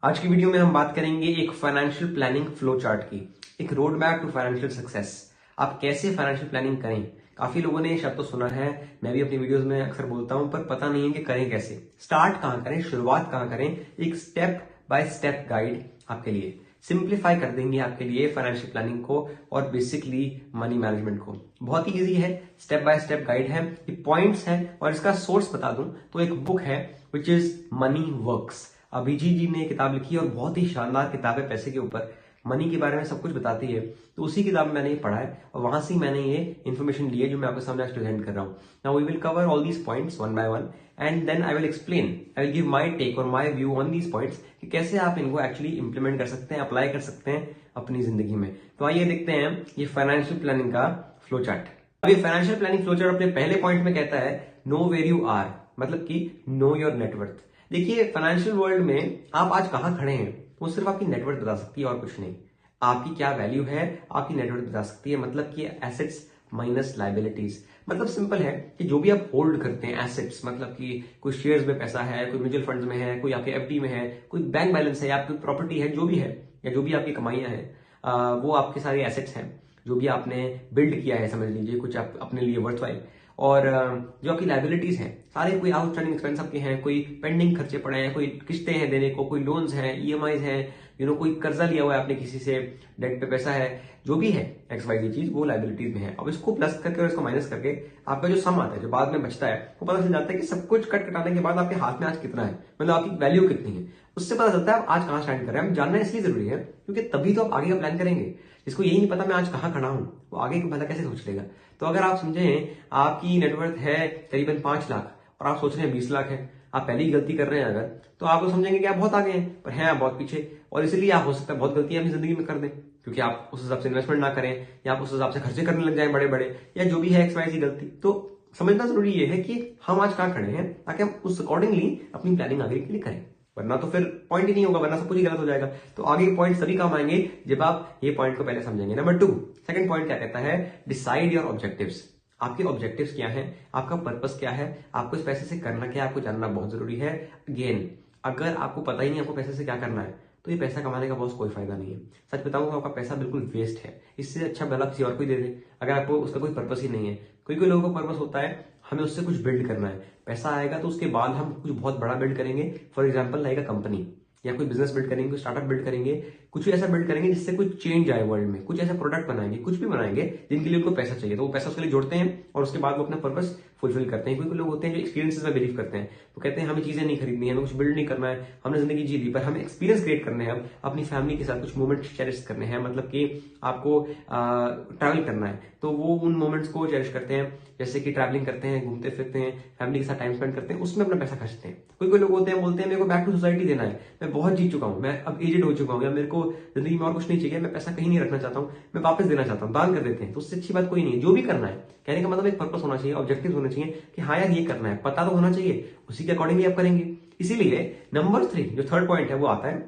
आज की वीडियो में हम बात करेंगे एक फाइनेंशियल प्लानिंग फ्लो चार्ट की, एक road map to financial success. आप कैसे फाइनेंशियल प्लानिंग करें। काफी लोगों ने शब्द तो सुना है, मैं भी अपनी वीडियोस में अक्सर बोलता हूं, पर पता नहीं है कि करें कैसे, स्टार्ट कहां करें, शुरुआत कहां करें। एक स्टेप बाय स्टेप गाइड आपके लिए सिंप्लीफाई कर देंगे आपके लिए फाइनेंशियल प्लानिंग को और बेसिकली मनी मैनेजमेंट को। बहुत ही इजी है, स्टेप बाय स्टेप गाइड है, ये पॉइंट्स है और इसका सोर्स बता दूं तो एक बुक है which is money works. Abhijeet ji ने किताब लिखी है और बहुत ही शानदार किताब है, पैसे के ऊपर, मनी के बारे में सब कुछ बताती है। तो उसी किताब में मैंने ये पढ़ा है और वहां से मैंने ये इन्फॉर्मेशन ली है जो मैं आपके सामने आज प्रेजेंट कर रहा हूँ। Now we will cover all these points one by one and then I will explain, I will give my take और my view on these points कि कैसे आप इनको एक्चुअली इंप्लीमेंट कर सकते हैं, अप्लाई कर सकते हैं अपनी जिंदगी में। तो आइए देखते हैं ये फाइनेंशियल प्लानिंग का फ्लो चार्ट। अब ये फाइनेंशियल प्लानिंग फ्लो चार्ट अपने पहले पॉइंट में कहता है नो वेयर यू आर, मतलब कि नो योर नेटवर्थ। देखिए फाइनेंशियल वर्ल्ड में आप आज कहां खड़े हैं वो सिर्फ आपकी नेटवर्थ बता सकती है और कुछ नहीं। आपकी क्या वैल्यू है आपकी नेटवर्थ बता सकती है, मतलब कि एसेट्स माइनस लाइबिलिटीज। मतलब सिंपल है कि जो भी आप होल्ड करते हैं एसेट्स, मतलब कि कोई शेयर्स में पैसा है, कोई म्यूचुअल फंड्स में है, कोई आपके एफडी में है, कोई बैंक बैलेंस है या आपकी प्रॉपर्टी है, जो भी है या जो भी आपकी कमाइयां हैं, वो आपके सारे एसेट्स हैं जो भी आपने बिल्ड किया है, समझ लीजिए कुछ आप अपने लिए वर्थवाइल। और जो आपकी लाइबिलिटीज हैं सारे, कोई आउटस्टैंडिंग एक्सपेंस आपके हैं, कोई पेंडिंग खर्चे पड़े हैं, कोई किस्तें हैं देने को, कोई लोन्स हैं, ईएमआईज हैं, कोई कर्जा लिया हुआ है आपने किसी से, डेट पे पैसा है, जो भी है एक्स वाई चीज वो लाइबिलिटीज में है। अब इसको प्लस करके और इसको माइनस करके आपका जो सम आता है, जो बाद में बचता है, वो पता चल जाता है कि सब कुछ कट कटाने के बाद आपके हाथ में आज कितना है, मतलब आपकी वैल्यू कितनी है। उससे पता चलता है आप आज कहां स्टैंड कर रहे हैं। हम जानना इसलिए जरूरी है क्योंकि तभी तो आप आगे का प्लान करेंगे। जिसको यही नहीं पता मैं आज कहां खड़ा हूं वो आगे का भला कैसे सोच लेगा। तो अगर आप समझें आपकी नेटवर्थ है करीबन 5 लाख और आप सोच रहे हैं 20 लाख है, आप पहली गलती कर रहे हैं अगर, तो आप तो समझेंगे कि आप बहुत आगे हैं, पर हैं आप बहुत पीछे। और इसीलिए आप हो सकता है बहुत गलतियां अपनी जिंदगी में कर दें क्योंकि आप उस हिसाब से इन्वेस्टमेंट ना करें या आप उस हिसाब से खर्चे करने लग जाएं बड़े बड़े, या जो भी है एक्स वाई ज़ेड गलती। तो समझना जरूरी ये है कि हम आज कहां खड़े हैं ताकि हम उस अकॉर्डिंगली अपनी प्लानिंग आगे के लिए करें, वरना तो फिर पॉइंट ही नहीं होगा, वरना सब कुछ ही गलत हो जाएगा। तो आगे के पॉइंट सभी काम आएंगे जब आप ये पॉइंट को पहले समझेंगे। नंबर 2, सेकंड पॉइंट क्या कहता है, डिसाइड योर ऑब्जेक्टिव्स। आपके ऑब्जेक्टिव्स क्या है, आपका पर्पस क्या है, आपको इस पैसे से करना क्या है, आपको जानना बहुत जरूरी है। अगेन, अगर आपको पता ही नहीं आपको पैसे से क्या करना है तो ये पैसा कमाने का बहुत कोई फायदा नहीं है। सच बताऊं तो आपका पैसा बिल्कुल वेस्ट है, इससे अच्छा भला किसी और को दे दे अगर आपको उसका कोई पर्पस ही नहीं है। कोई कोई लोगों का पर्पस होता है हमें उससे कुछ बिल्ड करना है, पैसा आएगा तो उसके बाद हम कुछ बहुत बड़ा बिल्ड करेंगे। For example like a company, या कोई बिजनेस बिल्ड करेंगे, कोई स्टार्टअप बिल्ड करेंगे, कुछ ऐसा बिल्ड करेंगे जिससे कुछ चेंज आए वर्ल्ड में, कुछ ऐसा प्रोडक्ट बनाएंगे, कुछ भी बनाएंगे जिनके लिए उनको पैसा चाहिए, तो वो पैसा उसके लिए जोड़ते हैं और उसके बाद वो अपना पर्पस फुलफिल करते हैं। कोई लोग होते हैं जो एक्सपीरियंसेस में बिलीव करते हैं, वो कहते हैं हमें चीजें नहीं खरीदनी है, हमें कुछ बिल्ड नहीं करना है, हमने जिंदगी जी ली, पर हमें एक्सपीरियंस क्रिएट करने हैं, अपनी फैमिली के साथ कुछ मोमेंट चेरिश करने हैं, मतलब कि आपको ट्रैवल करना है तो वो उन मोमेंट्स को चेरिश करते हैं, जैसे कि ट्रैवलिंग करते हैं, घूमते फिरते हैं, फैमिली के साथ टाइम स्पेंड करते हैं, उसमें अपना पैसा खर्चते हैं। कोई कोई लोग होते हैं बोलते हैं मेरे को बैक टू सोसाइटी देना है, मैं बहुत जी चुका हूं, मैं अब एजेड हो चुका हूं, या मेरे को जिंदगी में और कुछ नहीं चाहिए, मैं पैसा कहीं नहीं रखना चाहता हूं, मैं वापस देना चाहता हूं, दान कर देते हैं। तो उससे अच्छी बात कोई नहीं है। जो भी करना है, कहने का मतलब एक पर्पस होना चाहिए, ऑब्जेक्टिव होना चाहिए कि हाँ यार ये करना है, पता तो होना चाहिए, उसी के अकॉर्डिंगली आप करेंगे। इसीलिए नंबर 3 जो थर्ड पॉइंट है वो आता है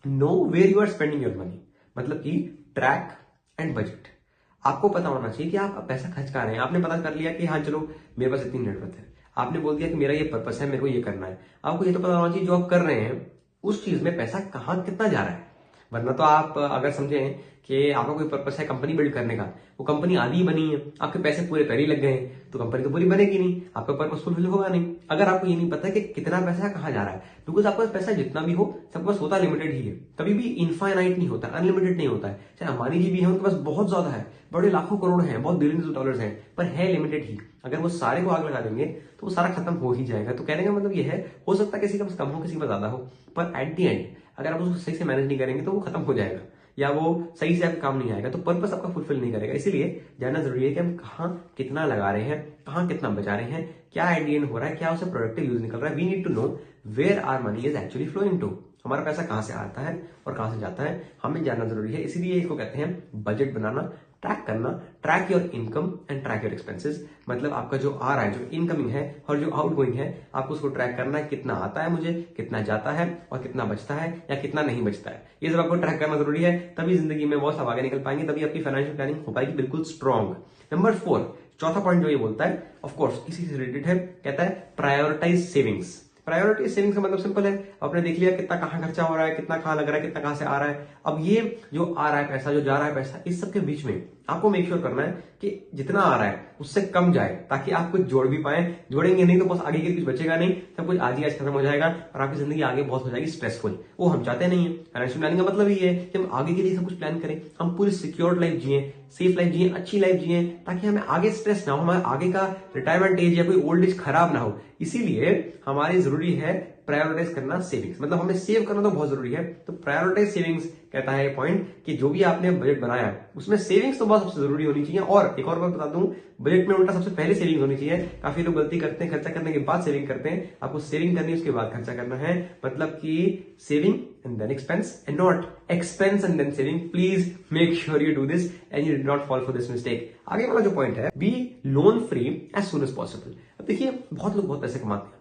know where you are spending your money, मतलब कि ट्रैक एंड बजट। आपको पता होना चाहिए कि आप पैसा खर्च कर रहे हैं। आपने पता कर लिया कि हाँ चलो मेरे पास इतनी नेटवर्थ है, आपने बोल दिया कि मेरा ये पर्पस है, मेरे को ये करना है। आपको ये तो पता होना चाहिए जो आप कर रहे हैं उस चीज में पैसा कहाँ कितना जा रहा है, वरना तो आप अगर समझें कि आपका कोई पर्पस है कंपनी बिल्ड करने का, वो कंपनी आधी ही बनी है, आपके पैसे पूरे पैर ही लग गए हैं, तो कंपनी तो पूरी बनेगी नहीं, आपका पर्पस फुलफिल होगा नहीं। अगर आपको ये नहीं पता कि कितना पैसा कहाँ जा रहा है, बिकॉज आपके पास पैसा जितना भी हो सबके पास होता लिमिटेड ही है, कभी भी इनफाइनाइट नहीं होता, अनलिमिटेड नहीं होता है। चाहे अंबानी जी भी है, उनके पास बहुत ज्यादा है, बड़े लाखों करोड़ हैं, बहुत बिलियंस ऑफ डॉलर्स हैं, पर है लिमिटेड ही। अगर वो सारे को आग लगा देंगे तो वो सारा खत्म हो ही जाएगा। तो कहने का मतलब ये है, हो सकता है किसी का पास कम हो, किसी का ज्यादा हो, पर एट द एंड अगर आप उसको सही से मैनेज नहीं करेंगे तो वो खत्म हो जाएगा या वो सही से आपका काम नहीं आएगा, तो पर्पस आपका फुलफिल नहीं करेगा। इसीलिए जानना जरूरी है कि हम कहाँ कितना लगा रहे हैं, कहाँ कितना बचा रहे हैं, क्या एट द एंड हो रहा है, क्या उसे प्रोडक्टिव यूज निकल रहा है। We need to know where our money is actually flowing to, हमारा पैसा कहां से आता है और कहां से जाता है, हमें जानना जरूरी है। इसीलिए इसको कहते हैं बजट बनाना, ट्रैक करना, track your income and track your expenses. मतलब आपका जो आ रहा है, जो इनकमिंग है और जो आउट गोइंग है, आपको उसको ट्रैक करना है, कितना आता है मुझे, कितना जाता है और कितना बचता है या कितना नहीं बचता है। ये सब आपको ट्रैक करना जरूरी है, तभी जिंदगी में बहुत सब आगे निकल पाएंगे, तभी आपकी फाइनेंशियल प्लानिंग हो पाएगी बिल्कुल स्ट्रॉन्ग। नंबर 4, चौथा पॉइंट जो ये बोलता है, ऑफकोर्स इसी से रिलेटेड है, कहता है प्रायोरिटाइज सेविंग्स। प्रायोरिटी सेविंग्स का मतलब सिंपल है, आपने देख लिया कितना कहाँ खर्चा हो रहा है, कितना कहाँ लग रहा है, कितना कहाँ से आ रहा है। अब ये जो आ रहा है पैसा, जो जा रहा है पैसा, इस सब के बीच में आपको मेक श्योर करना है कि जितना आ रहा है उससे कम जाए, ताकि आप कुछ जोड़ भी पाए। जोड़ेंगे नहीं तो बस आगे के कुछ बचेगा नहीं, सब कुछ आज ही आज खत्म हो जाएगा और आपकी जिंदगी आगे बहुत हो जाएगी स्ट्रेसफुल। वो हम चाहते नहीं है। फाइनेंशियल प्लानिंग का मतलब ये है कि हम आगे के लिए सब कुछ प्लान करें, हम पूरी सिक्योर लाइफ जिए, सेफ लाइफ जिए, अच्छी लाइफ जिए, ताकि हमें आगे स्ट्रेस ना हो, हमारे आगे का रिटायरमेंट एज या कोई ओल्ड एज खराब ना हो। इसीलिए हमारी जरूरी है प्रायोरिटाइज करना सेविंग्स, मतलब हमें सेव करना तो बहुत जरूरी है। तो प्रायोरिटाइज सेविंग्स कहता है पॉइंट कि जो भी आपने बजट बनाया उसमें सेविंग्स तो बहुत सबसे जरूरी होनी चाहिए। और एक और बात बता दूं, बजट में उल्टा सबसे पहले सेविंग होनी चाहिए। काफी लोग गलती करते हैं, खर्चा करने के बाद सेविंग करते हैं। आपको सेविंग करनी है, उसके बाद खर्चा करना है, मतलब कि saving and then expense and not expense and then saving. Please make sure you do this and you did not fall for this mistake. आगे वाला जो पॉइंट है, be loan free as soon as possible. अब देखिए, बहुत लोग बहुत पैसे कमाते हैं,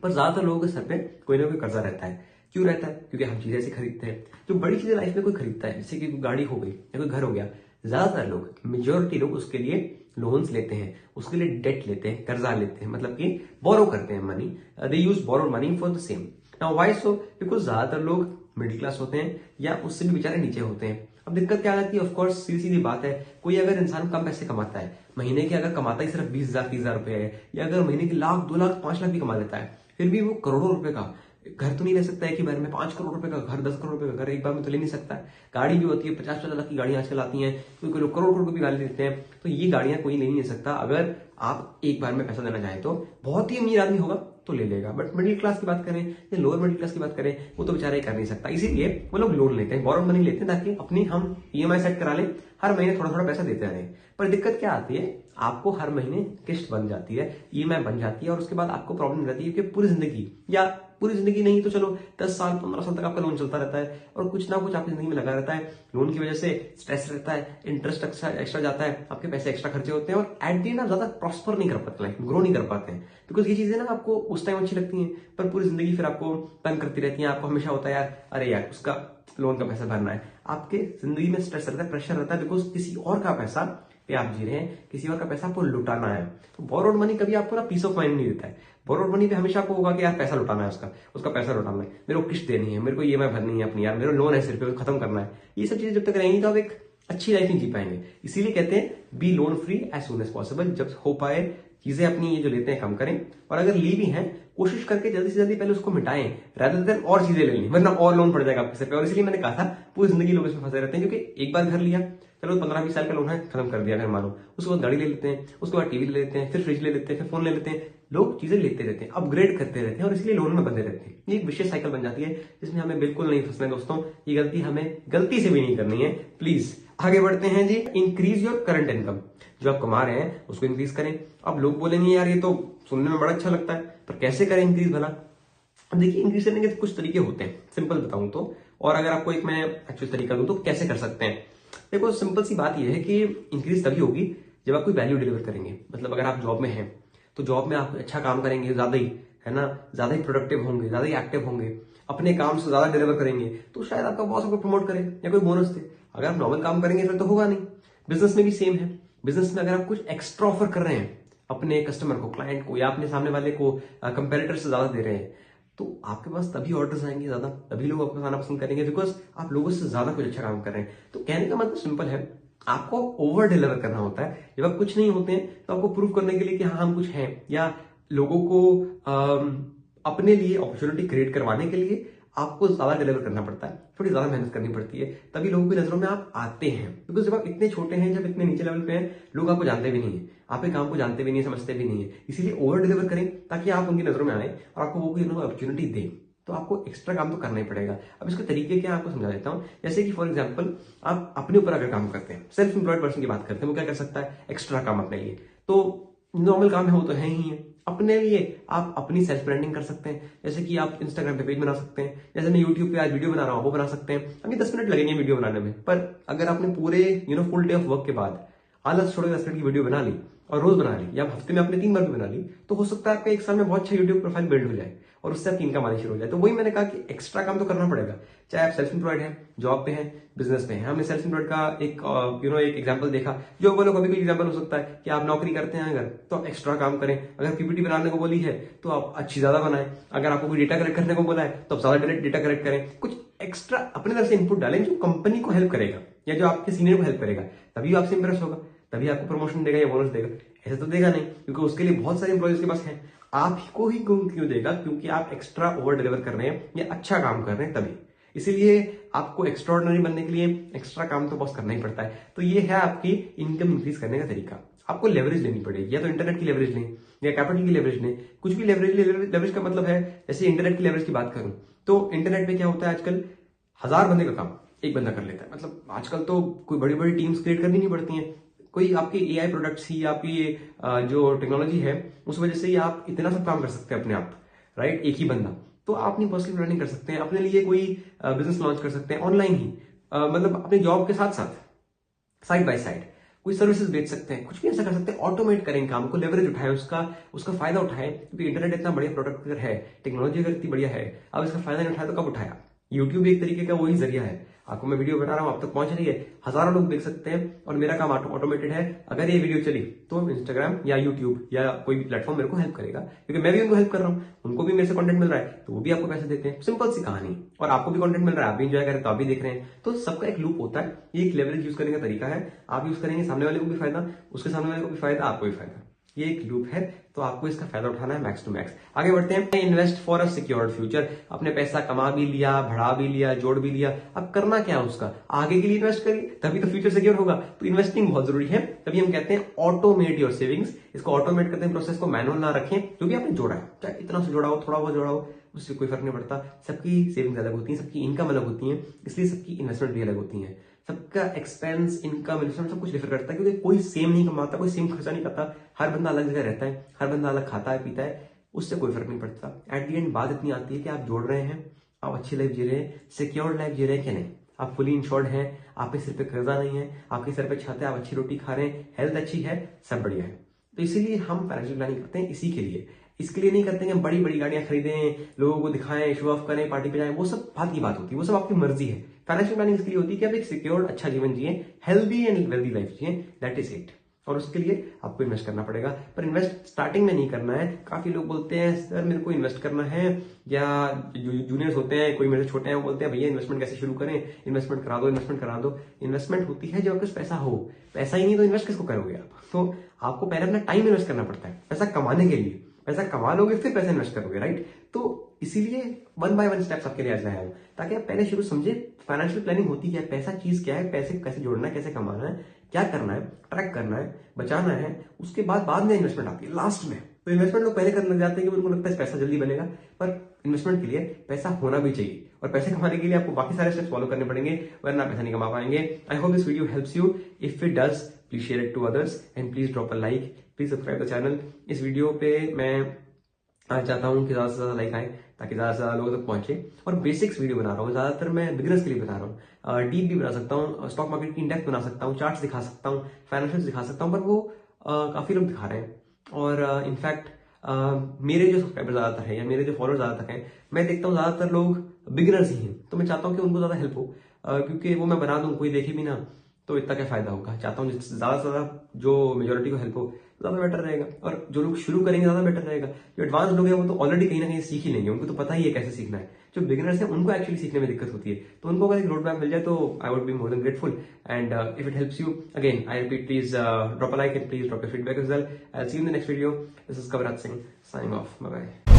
पर ज्यादातर लोगों के सर पे कोई ना कोई कर्जा रहता है। क्यों रहता है? क्योंकि हम चीजें ऐसे खरीदते हैं। जो बड़ी चीजें लाइफ में कोई खरीदता है, जैसे कि कोई गाड़ी हो गई या कोई घर हो गया, ज्यादातर लोग, मेजोरिटी लोग उसके लिए लोन्स लेते हैं, उसके लिए डेट लेते हैं, कर्जा लेते हैं, मतलब कि बोरो करते हैं money. They use borrowed money for the same. Now why so? Because ज्यादातर लोग मिडिल क्लास होते हैं या उससे भी बेचारे नीचे होते हैं। अब दिक्कत क्या आती है? ऑफकोर्स सीधी सीधी बात है, कोई अगर इंसान कम पैसे कमाता है, महीने के अगर कमाता ही सिर्फ 20,000 30,000 रुपए है, या अगर महीने के लाख 2 लाख 5 लाख भी कमा लेता है, फिर भी वो करोड़ों रुपए का घर तो नहीं ले सकता है कि बार में। 5 करोड़ रुपए का घर, 10 करोड़ रुपए का घर एक बार में तो ले नहीं सकता है। गाड़ी भी होती है, 50-50 लाख की गाड़ियां आजकल आती हैं, कोई लोग करोड़ करोड़ की भी गाड़ी लेते हैं। तो ये गाड़ियां कोई ले नहीं सकता। अगर आप एक बार में पैसा देना चाहें तो बहुत ही अमीर आदमी होगा तो ले लेगा, बट मिडिल क्लास की बात करें या लोअर मिडिल क्लास की बात करें, वो तो बेचारा ही कर नहीं सकता। इसीलिए वो लोग लोन लेते हैं, बोरोड मनी लेते हैं, ताकि अपनी हम ईएमआई सेट करा लें, हर महीने थोड़ा थोड़ा पैसा देते रहें। पर दिक्कत क्या आती है? आपको हर महीने किस्त बन जाती है, ईएमआई बन जाती है, और उसके बाद आपको प्रॉब्लम रहती है कि पूरी जिंदगी, या पूरी जिंदगी नहीं तो चलो 10 साल 15 साल तक आपका लोन चलता रहता है और कुछ ना कुछ आपकी जिंदगी में लगा रहता है। लोन की वजह से स्ट्रेस रहता है, इंटरेस्ट एक्स्ट्रा जाता है, आपके पैसे एक्स्ट्रा खर्चे होते हैं, और एट द एंड आप ज्यादा प्रॉस्पर नहीं कर पाते, लाइफ ग्रो नहीं कर पाते हैं। बिकॉज ये चीजें ना आपको उस टाइम अच्छी लगती हैं, पर पूरी जिंदगी फिर आपको तंग करती रहती हैं। आपको हमेशा होता है यार, अरे यार उसका लोन का पैसा भरना है। आपके जिंदगी में स्ट्रेस रहता है, प्रेशर रहता है, बिकॉज किसी और का पैसा पे आप जी रहे हैं, किसी और का पैसा आपको लुटाना है। तो बोरोड मनी कभी आपको ना पीस ऑफ माइंड नहीं देता है। बोरोड मनी पे हमेशा आपको होगा कि यार पैसा लुटाना है, उसका पैसा लुटाना है, मेरे को किस्त देनी है, मेरे को ईएमआई भरनी है अपनी, यार मेरा लोन है सिर्फ खत्म करना है। ये सब चीजें जब तक रहेंगी तो आप एक अच्छी लाइफ नहीं जी पाएंगे। इसीलिए कहते हैं be loan free as soon as possible. जब हो पाए चीजें अपनी ये जो लेते हैं कम करें, और अगर ली भी हैं कोशिश करके जल्दी से जल्दी पहले उसको मिटाएं, रादर देन और चीजें ले लें, वरना और लोन पड़ जाएगा आपके सर पे। और इसलिए मैंने कहा था पूरी जिंदगी लोग इसमें फंसे रहते हैं, क्योंकि एक बार घर लिया, चलो 15-20 साल का लोन है, खत्म कर दिया, फिर मानो उसके बाद गाड़ी ले लेते हैं, उसके बाद टीवी ले लेते हैं, फिर फ्रिज ले लेते हैं, फिर फोन ले लेते हैं। लोग चीजें लेते रहते हैं, अपग्रेड करते रहते हैं, और इसलिए लोन में बंधे रहते हैं। ये एक विशेष साइकिल बन जाती है, जिसमें हमें बिल्कुल नहीं फंसना है दोस्तों। ये गलती हमें गलती से भी नहीं करनी है, प्लीज। आगे बढ़ते हैं जी। Increase your current income. जो आप कमा रहे हैं उसको इंक्रीज करें। अब लोग बोलेंगे यार ये तो सुनने में बड़ा अच्छा लगता है, पर कैसे करें इंक्रीज भला? अब देखिए, इंक्रीज करने के कुछ तरीके होते हैं, सिंपल बताऊं तो, और अगर आपको एक मैं एक्चुअल तरीका दूं तो कैसे कर सकते हैं। देखो, सिंपल सी बात यह है कि इंक्रीज तभी होगी जब आप कोई वैल्यू डिलीवर करेंगे। मतलब अगर आप जॉब में हैं तो जॉब में आप अच्छा काम करेंगे, ज्यादा ही, है ना, ज्यादा ही प्रोडक्टिव होंगे, ज्यादा ही एक्टिव होंगे, अपने काम से ज्यादा डिलीवर करेंगे, तो शायद आपका बॉस आपको प्रमोट करे या कोई बोनस दे। अगर आप नॉर्मल काम करेंगे फिर तो होगा नहीं। बिजनेस में भी सेम है। बिजनेस में अगर आप कुछ एक्स्ट्रा ऑफर कर रहे हैं अपने कस्टमर को, क्लाइंट को, या अपने सामने वाले को कंपेरेटर से ज्यादा दे रहे हैं, तो आपके पास तभी ऑर्डर्स आएंगे ज्यादा, तभी लोग आपको खाना पसंद करेंगे, बिकॉज आप लोगों से ज्यादा कुछ अच्छा काम कर रहे हैं। तो कहने का मतलब सिंपल है, आपको ओवर डिलीवर करना होता है। जब आप कुछ नहीं होते हैं तो आपको प्रूव करने के लिए कि हाँ हम कुछ हैं, या लोगों को अपने लिए अपॉर्चुनिटी क्रिएट करवाने के लिए आपको ज्यादा डिलीवर करना पड़ता है, थोड़ी ज्यादा मेहनत करनी पड़ती है, तभी लोगों की नजरों में आप आते हैं। बिकॉज जब आप इतने छोटे हैं, जब इतने नीचे लेवल पे हैं, लोग आपको जानते भी नहीं है, आपके काम को जानते भी नहीं, समझते भी नहीं है। इसीलिए ओवर डिलीवर करें ताकि आप उनकी नजरों में आए और आपको वो कोई अपॉर्चुनिटी दें। तो आपको एक्स्ट्रा काम तो करना ही पड़ेगा। अब इसके तरीके क्या आपको समझा देता हूं। जैसे कि फॉर एग्जांपल, आप अपने ऊपर अगर काम करते हैं, सेल्फ एम्प्लॉयड पर्सन की बात करते हैं, वो क्या कर सकता है? एक्स्ट्रा काम अपने लिए, तो नॉर्मल काम है वो तो है ही है। अपने लिए आप अपनी सेल्फ ब्रांडिंग कर सकते हैं, जैसे कि आप इंस्टाग्राम पे पेज बना सकते हैं, जैसे मैं यूट्यूब पे आज वीडियो बना रहा हूं वो बना सकते हैं। अभी 10 मिनट लगेंगे वीडियो बनाने में, पर अगर आपने पूरे फुल डे ऑफ वर्क के बाद आलस छोड़ के 10 मिनट की वीडियो बना ली और रोज बना ली, या हफ्ते में आपने 3 बार भी बना ली, तो हो सकता है आपका 1 साल में बहुत अच्छा यूट्यूब प्रोफाइल बिल्ड हो जाए। और उससे आपकी इनकम आनी शुरू हो जाए। तो वही मैंने कहा कि एक्स्ट्रा काम तो करना पड़ेगा, चाहे आप सेल्फ एम्प्लॉयड हैं, जॉब पे हैं, बिजनेस पे हैं। हमने सेल्फ एम्प्लॉयड का एक एक एग्जांपल देखा, जो बोलो कभी कोई एग्जांपल हो सकता है कि आप नौकरी करते हैं अगर, तो आप एक्स्ट्रा काम करें। अगर पीपीटी बनाने को बोली है तो आप अच्छी ज्यादा बनाएं। अगर आपको कोई डेटा कलेक्ट करने को बोला है तो आप ज्यादा डेटा कलेक्ट करें। कुछ एक्स्ट्रा अपनी तरफ से इनपुट डालें जो कंपनी को हेल्प करेगा या जो आपके सीनियर को हेल्प करेगा, तभी आपसे इंप्रेस होगा, तभी आपको प्रमोशन देगा या बोनस देगा। ऐसे तो देगा नहीं, क्योंकि उसके लिए बहुत सारे एम्प्लॉयज के पास है। आप को ही क्यों देगा? क्योंकि आप एक्स्ट्रा ओवर डिलीवर कर रहे हैं या अच्छा काम कर रहे हैं तभी। इसीलिए आपको एक्स्ट्राऑर्डिनरी बनने के लिए एक्स्ट्रा काम तो बॉस करना ही पड़ता है। तो ये है आपकी इनकम इंक्रीज करने का तरीका। आपको लेवरेज लेनी पड़ेगी, या तो इंटरनेट की लेवरेज लें या कैपिटल की लेवरेज लें, कुछ भी लेवरेज। लेवरेज का मतलब है, जैसे इंटरनेट की लेवरेज की बात करूं तो इंटरनेट पे क्या होता है आजकल, 1000 बंदे का काम एक बंदा कर लेता है। मतलब आजकल तो कोई बड़ी बड़ी टीम्स क्रिएट करनी नहीं पड़ती हैं। कोई आपके एआई प्रोडक्ट्स ही, आपकी जो टेक्नोलॉजी है उस वजह से ही आप इतना सब काम कर सकते हैं अपने आप, राइट? एक ही बंदा। तो आप अपनी पर्सनल ब्रांडिंग कर सकते हैं, अपने लिए कोई बिजनेस लॉन्च कर सकते हैं ऑनलाइन ही, मतलब अपने जॉब के साथ साथ साइड बाय साइड कोई सर्विसेज बेच सकते हैं, कुछ भी ऐसा कर सकते हैं। ऑटोमेट करें काम को, लेवरेज उठाएं, उसका फायदा उठाएं। क्योंकि इंटरनेट इतना बढ़िया प्रोडक्ट अगर है, टेक्नोलॉजी अगर इतनी बढ़िया है, अब इसका फायदा नहीं उठाया तो कब उठाया? यूट्यूब एक तरीके का वही जरिया है। आपको मैं वीडियो बना रहा हूं, आप तक पहुंच रही है, हजारों लोग देख सकते हैं और मेरा काम ऑटोमेटेड है। अगर ये वीडियो चली तो इंस्टाग्राम या यूट्यूब या कोई भी प्लेटफॉर्म मेरे को हेल्प करेगा, क्योंकि मैं भी उनको हेल्प कर रहा हूं, उनको भी मेरे से कंटेंट मिल रहा है तो वो भी आपको पैसे देते हैं। सिंपल सी कहानी। और आपको भी कंटेंट मिल रहा है, आप भी एंजॉय करें तो आप भी देख रहे हैं। तो सबका एक लूप होता है, ये एक लेवरेज यूज करने का तरीका है। आप यूज करेंगे, सामने वाले को भी फायदा, उसके सामने वाले को भी फायदा, आपको भी फायदा। ये एक लूप है, तो आपको इसका फायदा उठाना है मैक्स टू मैक्स। आगे बढ़ते हैं। Invest for a secured future. अपने पैसा कमा भी लिया, बढ़ा भी लिया, जोड़ भी लिया, अब करना क्या है उसका? आगे के लिए इन्वेस्ट करिए, तभी तो फ्यूचर सिक्योर होगा। तो इन्वेस्टिंग बहुत जरूरी है। तभी हम कहते हैं ऑटोमेट योर सेविंग्स। इसको ऑटोमेट करते हैं, प्रोसेस को मैनुअल ना रखें। जो भी आपने जोड़ा है, चाहे इतना से जोड़ा हो, थोड़ा बहुत जोड़ा हो, उससे कोई फर्क नहीं पड़ता। सबकी सेविंग्स अलग होती है, सबकी इनकम अलग होती है, इसलिए सबकी इन्वेस्टमेंट भी अलग होती है। सबका एक्सपेंस, इनकम, इन्वेस्टमेंट सब कुछ डिफर करता है, क्योंकि कोई सेम नहीं कमाता, कोई सेम खर्चा नहीं करता। हर बंदा अलग जगह रहता है, हर बंदा अलग खाता है, पीता है, उससे कोई फर्क नहीं पड़ता। एट दी एंड बात इतनी आती है कि आप जोड़ रहे हैं, आप अच्छी लाइफ जी रहे हैं, सिक्योर्ड लाइफ जी रहे हैं कि नहीं, आप फुली इंश्योर्ड हैं, आपके सिर पे कर्जा नहीं है, आपके सिर पे छत है, आप अच्छी रोटी खा रहे हैं, हेल्थ अच्छी है, सब बढ़िया है। तो इसीलिए हम फाइनेंशियल प्लानिंग करते हैं, इसी के लिए। इसके लिए नहीं करते हैं हम बड़ी बड़ी गाड़ियां खरीदें, लोगों को दिखाएं, शो ऑफ करें, पार्टी पे जाएं, वो सब बात की बात होती है, वो सब आपकी मर्जी है। फाइनेंशियल प्लानिंग इसके लिए होती है कि आप एक सिक्योर अच्छा जीवन जिए, हेल्दी एंड वेल्दी लाइफ जिए, दैट इज इट। और उसके लिए आपको इन्वेस्ट करना पड़ेगा, पर इन्वेस्ट स्टार्टिंग में नहीं करना है। काफी लोग बोलते हैं सर मेरे को इन्वेस्ट करना है, या जूनियर्स होते हैं, कोई मेरे छोटे हैं, वो बोलते हैं भैया इन्वेस्टमेंट कैसे शुरू करें, इन्वेस्टमेंट करा दो, इन्वेस्टमेंट करा दो। इन्वेस्टमेंट होती है जब आपके पास पैसा हो, पैसा ही नहीं तो इन्वेस्ट किसको करोगे आप? तो आपको पहले अपना टाइम इन्वेस्ट करना पड़ता है पैसा कमाने के लिए। पैसा कमा लोगे फिर पैसा इन्वेस्ट करोगे, राइट? तो इसीलिए 1 by 1 स्टेप्स आपके लिए आज लाया हूं, ताकि आप पहले शुरू समझे फाइनेंशियल प्लानिंग होती क्या है, पैसा चीज क्या है, पैसे कैसे जोड़ना है, कैसे कमाना है, क्या करना है, ट्रैक करना है, बचाना है। उसके बाद में इन्वेस्टमेंट आती है लास्ट में। तो इन्वेस्टमेंट लोग पहले करने लग जाते हैं कि उनको लगता है पैसा जल्दी बनेगा, पर इन्वेस्टमेंट के लिए पैसा होना भी चाहिए, और पैसे कमाने के लिए आपको बाकी सारे स्टेप्स फॉलो करने पड़ेंगे, वरना पैसा नहीं कमा पाएंगे। I hope this video helps you. If it does, please share it to others and please drop a like, please subscribe the channel. इस वीडियो पे मैं चाहता हूं कि ज्यादा से ज्यादा लाइक आए, ताकि ज्यादा से ज्यादा लोगों तक पहुंचे। और बेसिक्स वीडियो बना रहा हूँ, ज्यादातर मैं बिगिनर्स के लिए बता रहा हूँ। डीप भी बना सकता हूँ, स्टॉक मार्केट की इंडेक्स बना सकता हूँ, चार्ट्स दिखा सकता हूँ, फाइनेंशियल दिखा सकता हूँ, पर वो काफी लोग दिखा रहे हैं। और इनफैक्ट मेरे जो सब्सक्राइबर ज्यादातर है या मेरे जो फॉलोअर ज्यादातर हैं, मैं देखता हूँ ज्यादातर लोग बिगिनर्स ही हैं। तो मैं चाहता हूँ कि उनको ज्यादा हेल्प हो, क्योंकि वो मैं बना दूं, कोई देखे भी ना तो इतना क्या फायदा होगा। चाहता हूँ ज्यादा से ज्यादा जो मेजोरिटी को हेल्प हो, ज्यादा बेटर रहेगा। और जो लोग शुरू करेंगे ज्यादा बेटर रहेगा। जो एडवांस लोग हैं वो तो ऑलरेडी कहीं ना कहीं सीख ही लेंगे, उनको तो पता ही है कैसे सीखना है। जो बिगिनर्स हैं उनको एक्चुअली सीखने में दिक्कत होती है, तो उनको अगर एक रोड मैप मिल जाए तो I would be more than grateful. And if it helps you, again I repeat, please drop a like and please drop your feedback as well. I will see you in the next video. This is Kaviraj Singh signing off, bye bye.